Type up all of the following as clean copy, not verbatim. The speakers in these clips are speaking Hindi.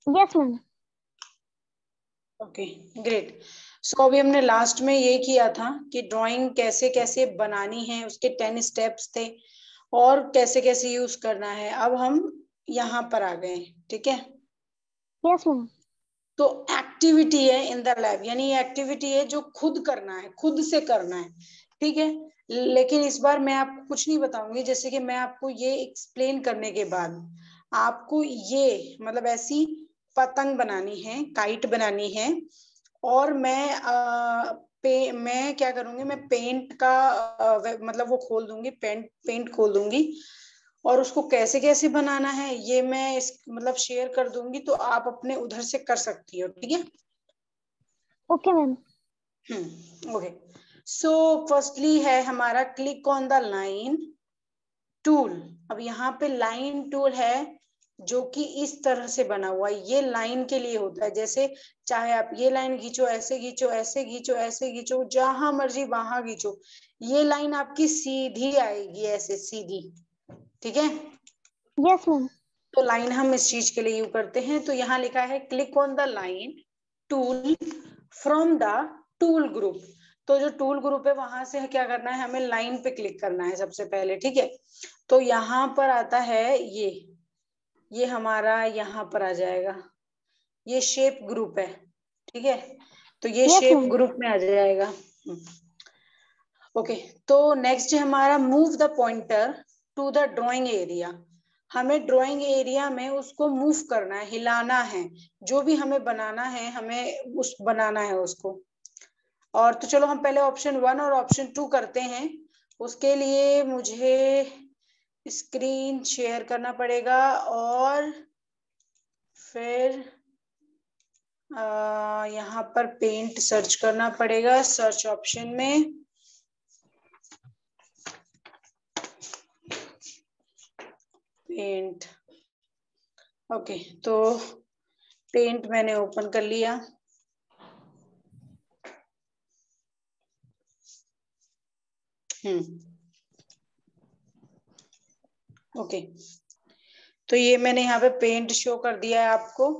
Yes ma'am. Okay great. So अभी हमने लास्ट में ये किया था कि ड्राइंग कैसे कैसे बनानी है, उसके 10 स्टेप्स थे और कैसे कैसे यूज करना है। अब हम यहाँ पर आ गए, ठीक है। Yes ma'am. तो एक्टिविटी है इन द लैब, यानी ये एक्टिविटी है जो खुद करना है, खुद से करना है, ठीक है। लेकिन इस बार मैं आपको कुछ नहीं बताऊंगी, जैसे कि मैं आपको ये एक्सप्लेन करने के बाद आपको ये मतलब ऐसी पतंग बनानी है, काइट बनानी है। और मैं क्या करूंगी, मैं पेंट का मतलब वो खोल दूंगी, पेंट खोल दूंगी और उसको कैसे कैसे बनाना है ये मैं इस मतलब शेयर कर दूंगी, तो आप अपने उधर से कर सकती हो, ठीक है। Okay ma'am. Okay. So firstly है हमारा click on the line tool. अब यहाँ पे लाइन टूल है जो कि इस तरह से बना हुआ है, ये लाइन के लिए होता है। जैसे चाहे आप ये लाइन खींचो, ऐसे खींचो, ऐसे खींचो, ऐसे खींचो, जहां मर्जी वहां खींचो, ये लाइन आपकी सीधी आएगी, ऐसे सीधी, ठीक है। Yes ma'am. तो लाइन हम इस चीज के लिए यूज करते हैं। तो यहाँ लिखा है click on the line tool from the tool group. तो जो टूल ग्रुप है वहां से क्या करना है, हमें लाइन पे क्लिक करना है सबसे पहले, ठीक है। तो यहाँ पर आता है ये हमारा यहाँ पर आ जाएगा, ये शेप ग्रुप है, ठीक है। तो ये यस शेप मैम। ग्रुप में आ जाएगा। ओके। तो नेक्स्ट है हमारा move the pointer to the drawing area. हमें ड्राइंग एरिया में उसको मूव करना है, हिलाना है, जो भी हमें बनाना है हमें उस बनाना है उसको। और तो चलो हम पहले ऑप्शन 1 और ऑप्शन 2 करते हैं। उसके लिए मुझे स्क्रीन शेयर करना पड़ेगा और फिर यहाँ पर पेंट सर्च करना पड़ेगा सर्च ऑप्शन में। Paint, okay. तो पेंट मैंने ओपन कर लिया। ओके। तो ये मैंने यहाँ पे पेंट शो कर दिया है आपको।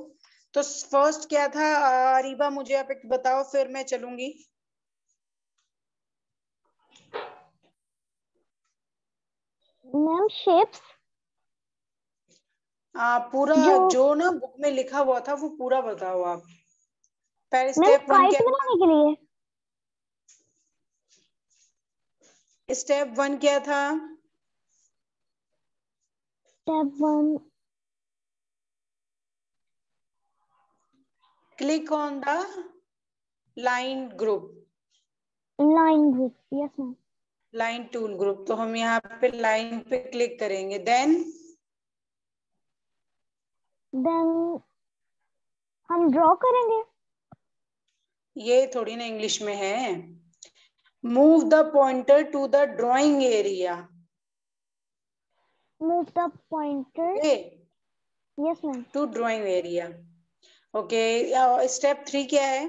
तो फर्स्ट क्या था, रीबा मुझे आप एक बताओ फिर मैं चलूंगी। मैम शेप्स पूरा जो जो ना बुक में लिखा हुआ था वो पूरा बताओ आप। पहले मैम स्टेप 1 काइट क्या था? बनाने के लिए। स्टेप 1 क्या था? Step 1। Click on the line group, line group. Yes ma'am. Line tool group. तो हम यहाँ पे लाइन पे क्लिक करेंगे, देन देन हम ड्रॉ करेंगे। ये थोड़ी ना इंग्लिश में है। Move the pointer to the drawing area. Move the pointer. Okay, yes ma'am. To drawing area. Okay. Step 3 क्या है?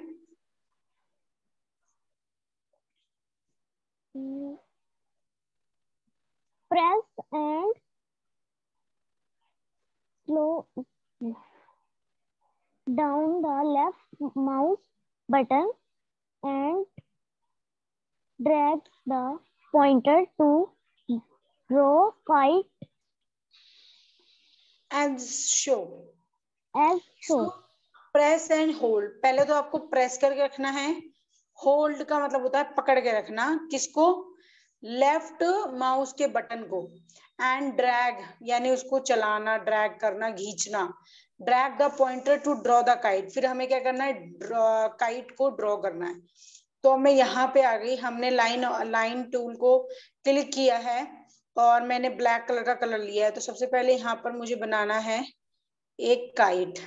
Press and slow down the left mouse button and drag the pointer to draw kite and show. as so shown. Press and hold, पहले तो आपको प्रेस करके रखना है। होल्ड का मतलब होता है पकड़ के रखना, किसको? लेफ्ट माउस के बटन को। एंड ड्रैग यानी उसको चलाना, ड्रैग करना, खींचना। Drag the pointer to draw the kite, फिर हमें क्या करना है, काइट को ड्रॉ करना है। तो मैं यहाँ पे आ गई, हमने लाइन लाइन टूल को क्लिक किया है और मैंने ब्लैक कलर का कलर लिया है। तो सबसे पहले यहाँ पर मुझे बनाना है एक काइट।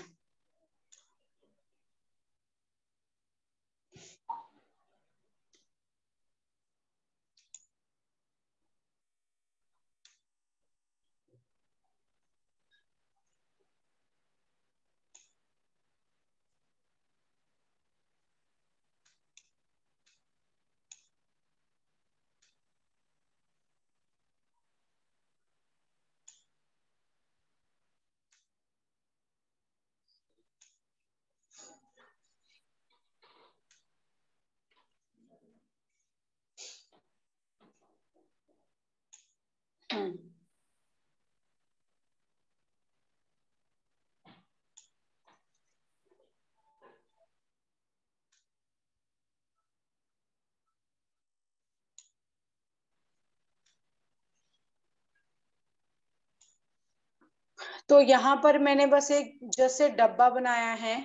तो यहाँ पर मैंने बस एक जैसे डब्बा बनाया है,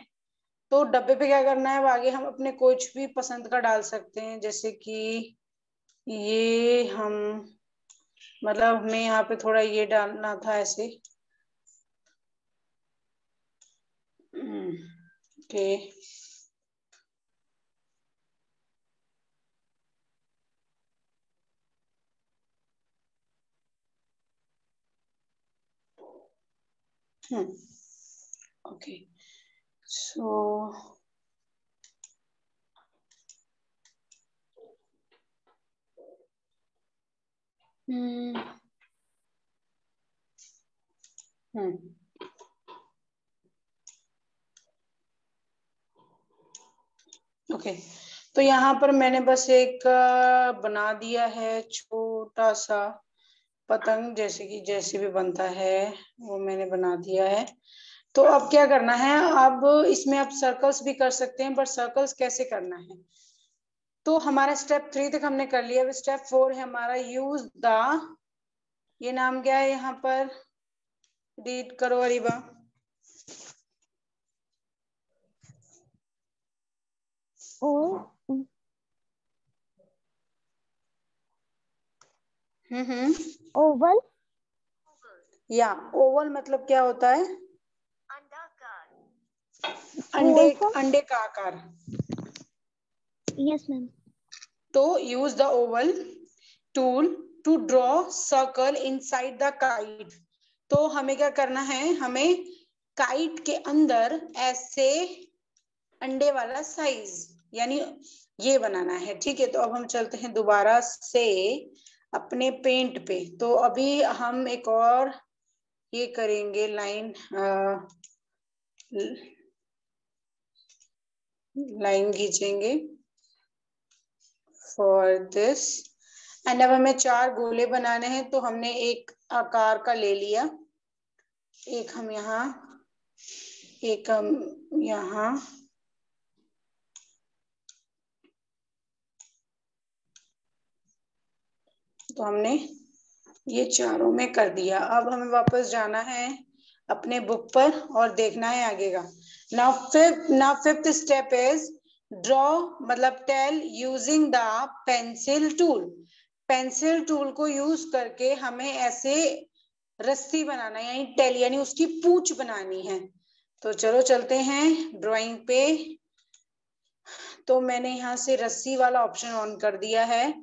तो डब्बे पे क्या करना है, अब आगे हम अपने कुछ भी पसंद का डाल सकते हैं, जैसे कि ये हम, मतलब हमें यहाँ पे थोड़ा ये डालना था ऐसे। ओके, ओके, सो ओके, तो यहाँ पर मैंने बस एक बना दिया है छोटा सा पतंग, जैसे कि जैसे भी बनता है वो मैंने बना दिया है। तो अब क्या करना है, अब इसमें आप सर्कल्स भी कर सकते हैं, बट सर्कल्स कैसे करना है, तो हमारा स्टेप 3 तक हमने कर लिया। अब स्टेप 4 है हमारा, यूज द, ये नाम क्या है यहाँ पर, रीड करो अरीबा। और ओवल, या ओवल मतलब क्या होता है, अंडे, गोल सा। अंडे का आकार। Yes ma'am. तो use the oval tool to draw circle inside the kite. तो हमें क्या करना है, हमें काइट के अंदर ऐसे अंडे वाला साइज, यानी ये बनाना है। ठीक है, तो अब हम चलते हैं दोबारा से अपने पेंट पे। तो अभी हम एक और ये करेंगे लाइन, लाइन खींचेंगे फॉर दिस। एंड अब हमें 4 गोले बनाने हैं, तो हमने एक आकार का ले लिया, एक हम यहाँ, एक हम यहाँ, तो हमने ये चारों में कर दिया। अब हमें वापस जाना है अपने बुक पर और देखना है आगे का। Now fifth step is draw, मतलब tail using the pencil tool. Pencil tool को यूज करके हमें ऐसे रस्सी बनाना है, यानी टेल, यानी उसकी पूंछ बनानी है। तो चलो चलते हैं ड्राइंग पे। तो मैंने यहाँ से रस्सी वाला ऑप्शन ऑन कर दिया है,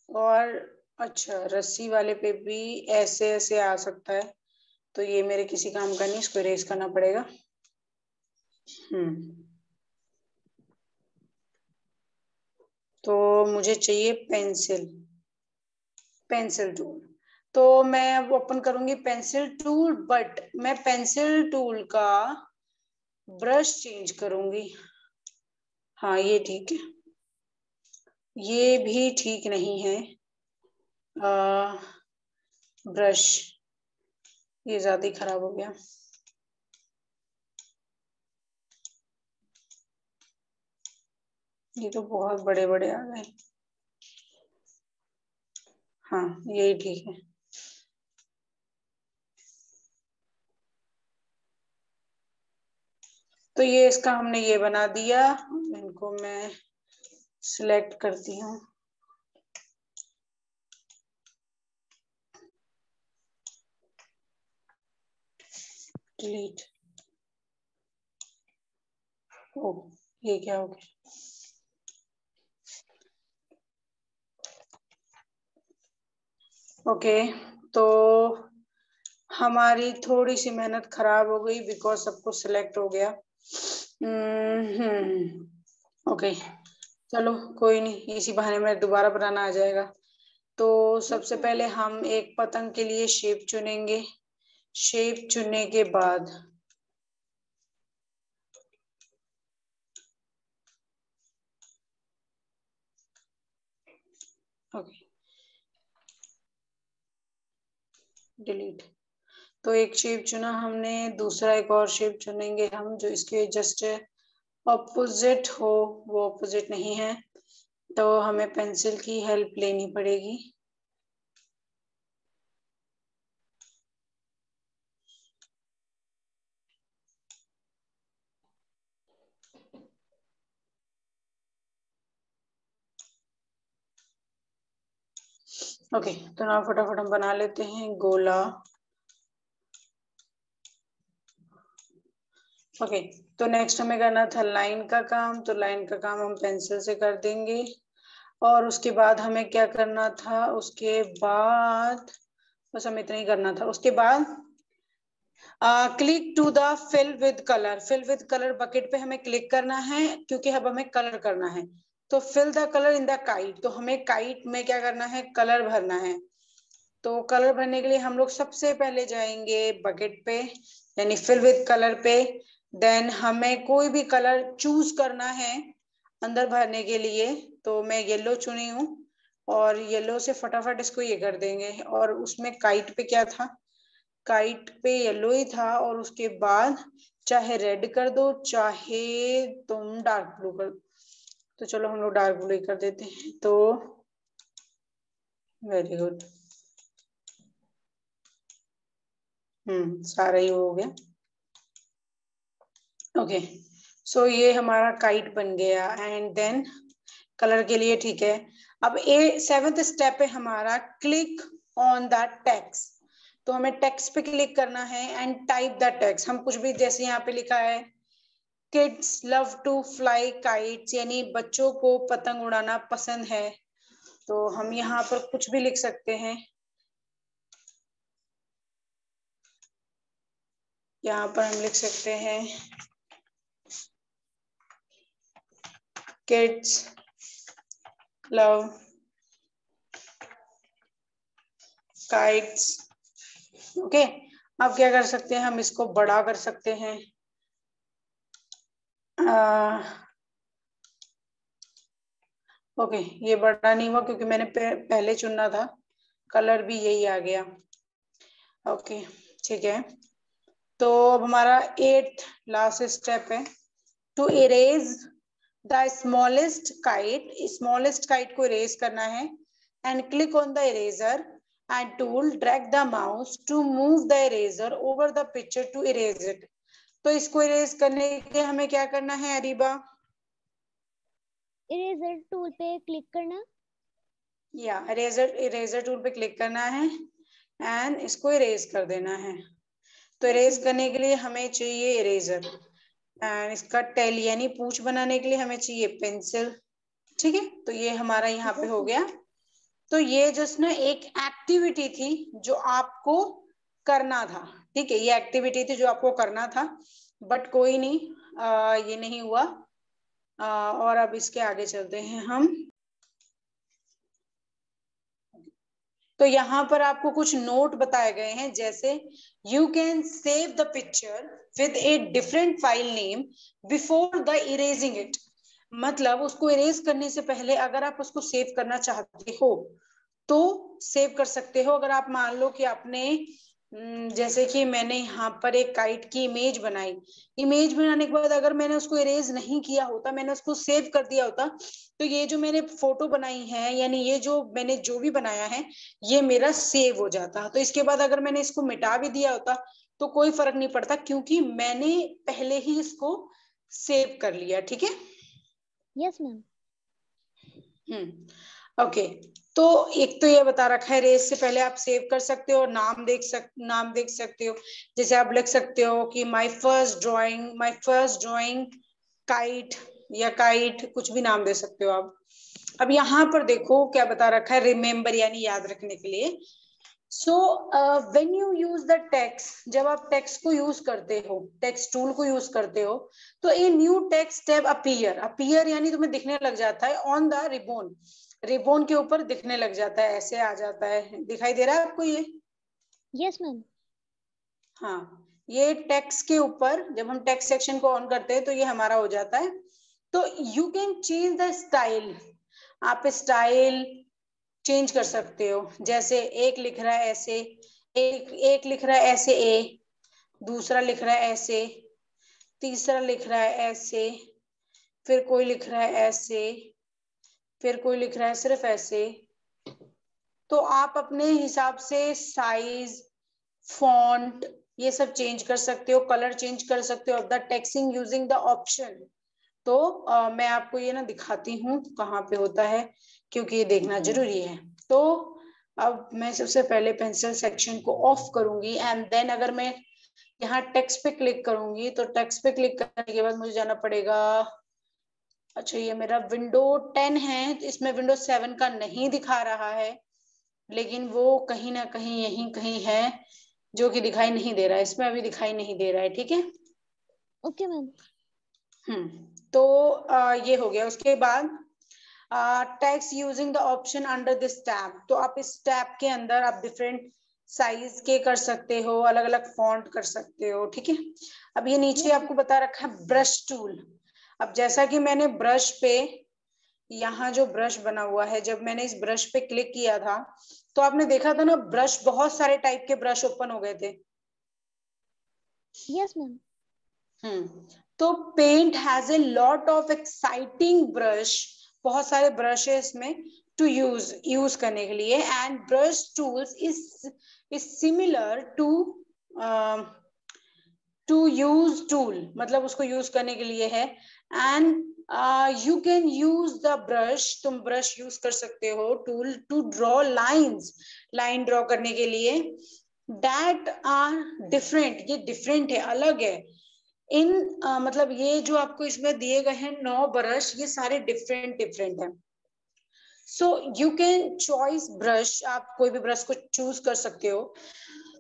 और अच्छा, रस्सी वाले पे भी ऐसे ऐसे आ सकता है, तो ये मेरे किसी काम का नहीं, इसको इरेज करना पड़ेगा। तो मुझे चाहिए पेंसिल, पेंसिल टूल। तो मैं अब ओपन करूंगी पेंसिल टूल, बट मैं पेंसिल टूल का ब्रश चेंज करूंगी। हाँ ये ठीक है, ये भी ठीक नहीं है, ब्रश ये ज्यादा ही खराब हो गया। ये तो बहुत बड़े बड़े आ गए। हाँ यही ठीक है। तो ये इसका हमने ये बना दिया, इनको मैं सिलेक्ट करती हूँ। डिलीट। ओ, ये क्या हो गया। ओके, तो हमारी थोड़ी सी मेहनत खराब हो गई, बिकॉज सब कुछ सिलेक्ट हो गया। ओके, चलो कोई नहीं, इसी बहाने में दोबारा बनाना आ जाएगा। तो सबसे पहले हम एक पतंग के लिए शेप चुनेंगे। शेप चुनने के बाद ओके, डिलीट। तो एक शेप चुना हमने, दूसरा एक और शेप चुनेंगे हम जो इसके जस्ट ऑपोजिट हो। वो ऑपोजिट नहीं है, तो हमें पेंसिल की हेल्प लेनी पड़ेगी। ओके, तो ना फटाफट हम बना लेते हैं गोला। ओके, तो नेक्स्ट हमें करना था लाइन का काम, तो लाइन का काम हम पेंसिल से कर देंगे। और उसके बाद हमें क्या करना था, उसके बाद बस हमें इतना ही करना था। उसके बाद click to the fill with colour, fill with colour bucket पे हमें क्लिक करना है, क्योंकि अब हमें कलर करना है। तो fill the colour in the kite, तो हमें काइट में क्या करना है, कलर भरना है। तो कलर भरने के लिए हम लोग सबसे पहले जाएंगे बकेट पे, यानी फिल विद कलर पे। देन हमें कोई भी कलर चूज करना है अंदर भरने के लिए। तो मैं येलो चुनी हूँ, और येलो से फटाफट इसको ये कर देंगे। और उसमें काइट पे क्या था, काइट पे येलो ही था, और उसके बाद चाहे रेड कर दो चाहे तुम डार्क ब्लू कर दो। तो चलो हम लोग डार्क ब्लू कर देते हैं। तो वेरी गुड, सारा ही हो गया। ओके, सो ये हमारा काइट बन गया। एंड देन कलर के लिए ठीक है। अब सेवेंथ स्टेप है हमारा, क्लिक ऑन द टेक्स्ट। तो हमें टेक्स्ट पे क्लिक करना है एंड टाइप द टेक्स्ट। हम कुछ भी, जैसे यहाँ पे लिखा है kids love to fly kites, यानी बच्चों को पतंग उड़ाना पसंद है। तो हम यहाँ पर कुछ भी लिख सकते हैं। यहाँ पर हम लिख सकते हैं किड्स लव काइट्स। ओके, अब क्या कर सकते हैं, हम इसको बड़ा कर सकते हैं। ओके, ये बड़ा नहीं हुआ क्योंकि मैंने पहले चुनना था, कलर भी यही आ गया। ओके, ठीक है। तो अब हमारा 8th लास्ट स्टेप है, to erase the smallest kite. Smallest kite को इरेज करना है and click on the eraser and tool, drag the mouse to move the eraser over the picture to erase it. तो इसको इरेज करने के लिए हमें क्या करना है अरीबा? इरेजर टूल पे क्लिक करना, या इरेजर टूल पे क्लिक करना है एंड इसको इरेज कर देना है। तो इरेज करने के लिए हमें चाहिए इरेजर, एंड इसका टेल यानी पूंछ बनाने के लिए हमें चाहिए पेंसिल। ठीक है, तो ये हमारा यहाँ पे हो गया। तो ये जस्ट ना एक एक्टिविटी थी जो आपको करना था। ठीक है, ये एक्टिविटी थी जो आपको करना था, बट कोई नहीं, ये नहीं हुआ। और अब इसके आगे चलते हैं हम। तो यहाँ पर आपको कुछ नोट बताए गए हैं, जैसे you can save the picture with a different file name before the erasing it. मतलब उसको इरेज करने से पहले अगर आप उसको सेव करना चाहते हो तो सेव कर सकते हो। अगर आप मान लो कि आपने जैसे कि मैंने यहाँ पर एक काइट की इमेज बनाई, इमेज बनाने के बाद अगर मैंने उसको इरेज नहीं किया होता, मैंने उसको सेव कर दिया होता, तो ये जो मैंने फोटो बनाई है, यानी ये जो मैंने जो भी बनाया है, ये मेरा सेव हो जाता। तो इसके बाद अगर मैंने इसको मिटा भी दिया होता तो कोई फर्क नहीं पड़ता, क्योंकि मैंने पहले ही इसको सेव कर लिया। ठीक है, यस मैम। ओके। तो एक तो ये बता रखा है, रेस से पहले आप सेव कर सकते हो, नाम देख सकते हो। जैसे आप लिख सकते हो कि माय फर्स्ट ड्राइंग काइट, या काइट, कुछ भी नाम दे सकते हो आप। अब यहाँ पर देखो क्या बता रखा है, रिमेम्बर यानी याद रखने के लिए। So when you use the text, जब आप टेक्स्ट को यूज करते हो, टेक्स्ट टूल को यूज करते हो, तो a new text tab appear यानी तुम्हें दिखने लग जाता है ऑन द रिबोन, रिबोन के ऊपर दिखने लग जाता है, ऐसे आ जाता है। दिखाई दे रहा है आपको ये? Yes ma'am. हाँ, ये टेक्स्ट के ऊपर जब हम टेक्स्ट सेक्शन को ऑन करते हैं तो ये हमारा हो जाता है। तो you can change the style, आप स्टाइल चेंज कर सकते हो। जैसे एक लिख रहा है ऐसे, एक लिख रहा है ऐसे ए, दूसरा लिख रहा है ऐसे, तीसरा लिख रहा है ऐसे, फिर कोई लिख रहा है ऐसे, फिर कोई लिख रहा है सिर्फ ऐसे। तो आप अपने हिसाब से साइज, फॉन्ट, ये सब चेंज कर सकते हो, कलर चेंज कर सकते हो, द टेक्सिंग यूजिंग द ऑप्शन। तो मैं आपको ये ना दिखाती हूँ कहाँ पे होता है, क्योंकि ये देखना जरूरी है। तो अब मैं सबसे पहले पेंसिल सेक्शन को ऑफ करूंगी एंड देन अगर मैं यहाँ टेक्स्ट पे क्लिक करूंगी तो टेक्स्ट पे क्लिक करने के बाद मुझे जाना पड़ेगा। अच्छा, ये मेरा विंडो 10 है, तो इसमें विंडो 7 का नहीं दिखा रहा है, लेकिन वो कहीं ना कहीं यहीं कहीं है जो कि दिखाई नहीं दे रहा है, इसमें अभी दिखाई नहीं दे रहा है। ठीक है, ओके मैम। तो ये हो गया। उसके बाद text using the option under this tab, तो आप इस टैब के अंदर आप डिफरेंट साइज के कर सकते हो, अलग अलग फॉन्ट कर सकते हो। ठीक है, अब ये नीचे Yes, आपको बता रखा है ब्रश टूल। अब जैसा कि मैंने ब्रश पे, यहाँ जो ब्रश बना हुआ है, जब मैंने इस ब्रश पे क्लिक किया था तो आपने देखा था ना, ब्रश, बहुत सारे टाइप के ब्रश ओपन हो गए थे। yes ma'am. तो paint has a lot of exciting brush, बहुत सारे ब्रशेस में टू यूज करने के लिए, and brush tools is similar to use tool, मतलब उसको यूज करने के लिए है। And you can use the brush, तुम ब्रश यूज कर सकते हो tool to draw lines, line draw करने के लिए। दैट आर डिफरेंट, ये डिफरेंट है, अलग है। इन मतलब ये जो आपको इसमें दिए गए हैं 9 ब्रश, ये सारे डिफरेंट डिफरेंट हैं। So you can choice brush, आप कोई भी ब्रश को चूज कर सकते हो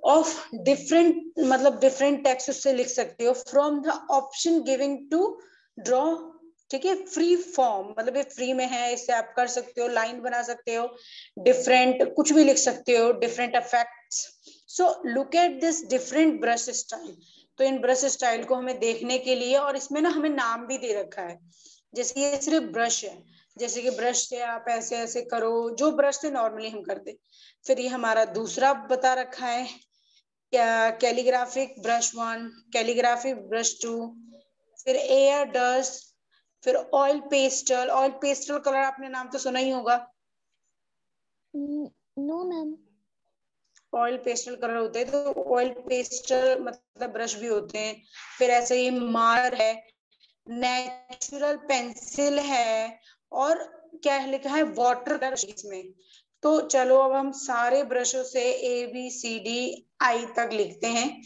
ऑफ डिफरेंट, मतलब डिफरेंट टेक्स्ट उससे लिख सकते हो from the option giving to draw. ठीक है, फ्री फॉर्म, मतलब ये फ्री में है, इससे आप कर सकते हो, लाइन बना सकते हो, डिफरेंट कुछ भी लिख सकते हो, different effects. So look at this different brush style. तो इन ब्रश स्टाइल को हमें देखने के लिए, और इसमें ना हमें नाम भी दे रखा है, जैसे ये सिर्फ ब्रश है, जैसे कि ब्रश से आप ऐसे ऐसे करो, जो ब्रश से नॉर्मली हम करते। फिर ये हमारा दूसरा बता रखा है, कैलीग्राफिक ब्रश 1, कैलीग्राफिक ब्रश 2, फिर एयर डस्ट, फिर oil pastel. Oil pastel colour आपने नाम तो सुना ही होगा। No ma'am. Oil pastel colour होते हैं, तो ऑयल पेस्टल मतलब ब्रश भी होते हैं। फिर ऐसे ही मार है, नेचुरल पेंसिल है, और क्या लिखा है, वाटर कलर इसमें। तो चलो अब हम सारे ब्रशों से ABCDI तक लिखते हैं,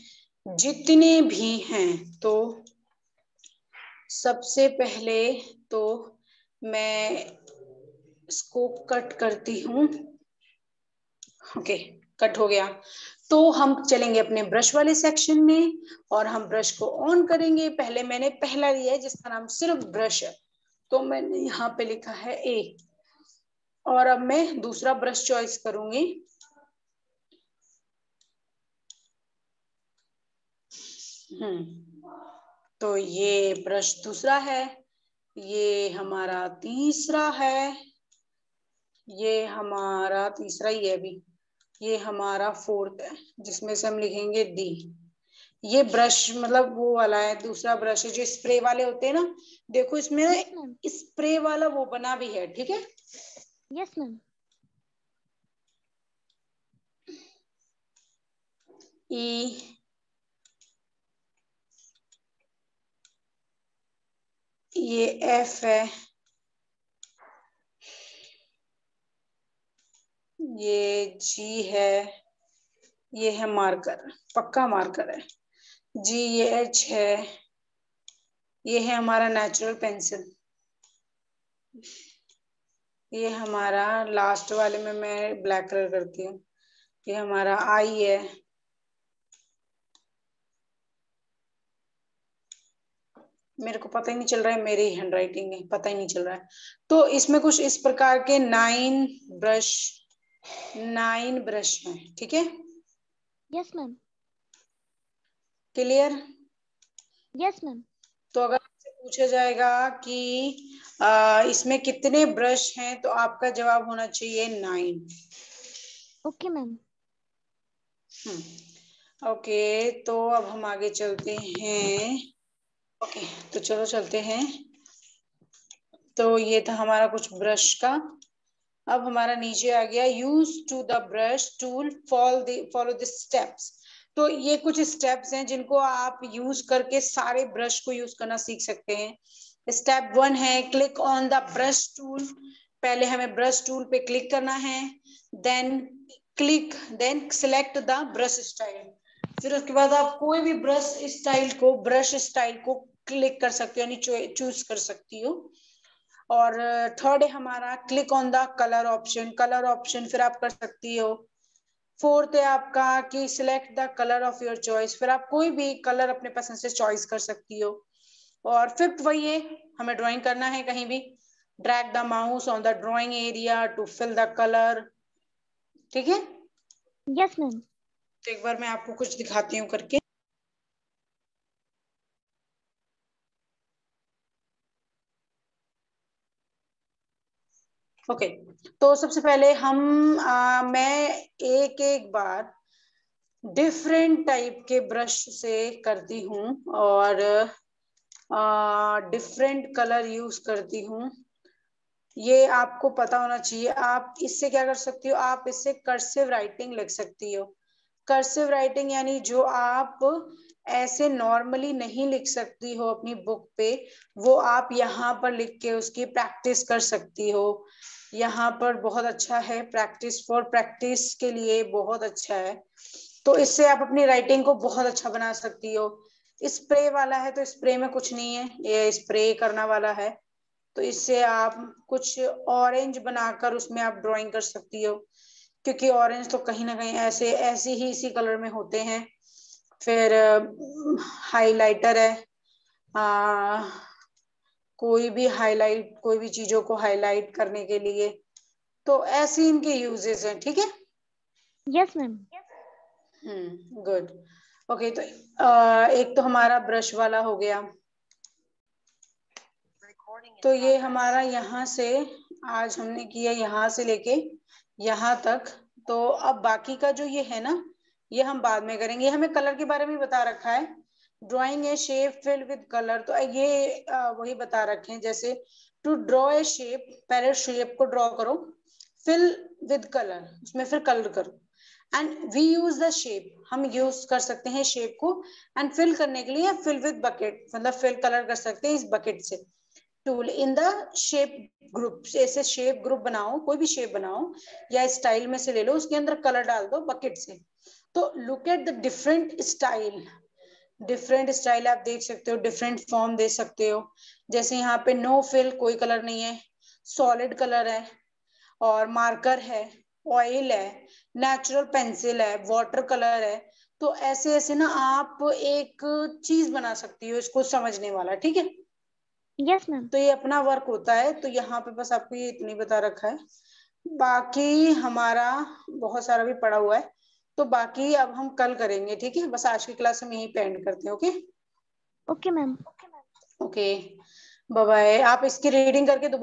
जितने भी हैं। तो सबसे पहले तो मैं इसको कट करती हूँ। ओके, कट हो गया। तो हम चलेंगे अपने ब्रश वाले सेक्शन में और हम ब्रश को ऑन करेंगे। पहले मैंने पहला लिया है जिसका नाम सिर्फ ब्रश है, तो मैंने यहाँ पे लिखा है A, और अब मैं दूसरा ब्रश चॉइस करूंगी। तो ये ब्रश दूसरा है, ये हमारा तीसरा है, ये हमारा तीसरा ही है अभी, ये हमारा फोर्थ है जिसमें से हम लिखेंगे D। ये ब्रश मतलब वो वाला है, दूसरा ब्रश है जो स्प्रे वाले होते हैं ना, देखो इसमें यस मैम। स्प्रे वाला वो बना भी है। ठीक है, यस मैम। E, ये F है, ये G है, ये है मार्कर, पक्का मार्कर है G, ये H है, ये है हमारा नेचुरल पेंसिल, ये हमारा लास्ट वाले में मैं ब्लैक कलर करती हूँ, ये हमारा I है, मेरे को पता ही नहीं चल रहा है, मेरी हैंड राइटिंग है, पता ही नहीं चल रहा है। तो इसमें कुछ इस प्रकार के 9 ब्रश हैं। ठीक है, yes ma'am. Clear. Yes ma'am. तो अगर आपसे पूछा जाएगा कि इसमें कितने ब्रश हैं, तो आपका जवाब होना चाहिए 9। Okay ma'am. ओके, तो अब हम आगे चलते हैं। ओके, तो चलो चलते हैं। तो ये था हमारा कुछ ब्रश का। अब हमारा नीचे आ गया, use to the brush tool follow the steps. तो ये कुछ स्टेप्स हैं जिनको आप यूज करके सारे ब्रश को यूज करना सीख सकते हैं। स्टेप 1 है click on the brush tool पहले हमें ब्रश टूल पे क्लिक करना है, then select the brush style. फिर उसके बाद आप कोई भी ब्रश स्टाइल को क्लिक कर सकते हो, यानी चूज कर सकती हो। और थर्ड है हमारा click on the colour option फिर आप कर सकती हो। फोर्थ है आपका कि select the colour of your choice, फिर आप कोई भी कलर अपने पसंद से चॉइस कर सकती हो। और फिफ्थ वही है, हमें ड्राइंग करना है कहीं भी, drag the mouse on the drawing area to fill the colour. ठीक है, यस मैम। तो एक बार मैं आपको कुछ दिखाती हूँ करके। ओके, तो सबसे पहले मैं एक एक बार डिफरेंट टाइप के ब्रश से करती हूँ और डिफरेंट कलर यूज करती हूँ। ये आपको पता होना चाहिए। आप इससे क्या कर सकती हो, आप इससे कर्सिव राइटिंग लिख सकती हो। कर्सिव राइटिंग यानी जो आप ऐसे नॉर्मली नहीं लिख सकती हो अपनी बुक पे, वो आप यहाँ पर लिख के उसकी प्रैक्टिस कर सकती हो। यहाँ पर बहुत अच्छा है, प्रैक्टिस के लिए बहुत अच्छा है। तो इससे आप अपनी राइटिंग को बहुत अच्छा बना सकती हो। स्प्रे वाला है तो स्प्रे में कुछ नहीं है, ये स्प्रे करना वाला है। तो इससे आप कुछ ऑरेंज बनाकर उसमें आप ड्राइंग कर सकती हो, क्योंकि ऑरेंज तो कहीं ना कहीं ऐसे ही इसी कलर में होते हैं। फिर हाइलाइटर है, कोई भी चीजों को हाईलाइट करने के लिए, तो ऐसे इनके यूजेस हैं। ठीक है, यस मैम। गुड। ओके, तो एक तो हमारा ब्रश वाला हो गया। तो ये हमारा यहाँ से आज हमने किया, यहाँ से लेके यहाँ तक। तो अब बाकी का जो ये है ना, ये हम बाद में करेंगे। हमें कलर के बारे में बता रखा है, drawing a shape fill with colour. तो ये वही बता रखे हैं, जैसे टू ड्रॉ ए शेप, पहले शेप को ड्रॉ करो, फिल विद कलर, उसमें फिर कलर करो। And we use the shape, हम यूज कर सकते हैं शेप को। एंड फिल करने के लिए फिल विद बकेट, मतलब फिल कलर कर सकते हैं इस बकेट से। Tool in the shape group, ऐसे शेप ग्रुप बनाओ, कोई भी शेप बनाओ या स्टाइल में से ले लो, उसके अंदर कलर डाल दो बकेट से। तो look at the different style आप देख सकते हो, डिफरेंट फॉर्म दे सकते हो। जैसे यहाँ पे नो फिल, कोई कलर नहीं है, सॉलिड कलर है, और मार्कर है, ऑयल है, नेचुरल पेंसिल है, वाटर कलर है। तो ऐसे ऐसे ना आप एक चीज बना सकती हो इसको समझने वाला। ठीक है, यस मैम। तो ये अपना वर्क होता है। तो यहाँ पे बस आपको ये इतनी बता रखा है, बाकी हमारा बहुत सारा भी पड़ा हुआ है। तो बाकी अब हम कल करेंगे। ठीक है, बस आज की क्लास हम यहीं पे एंड करते हैं। Okay okay ma'am. Okay, bye bye. आप इसकी रीडिंग करके दोबारा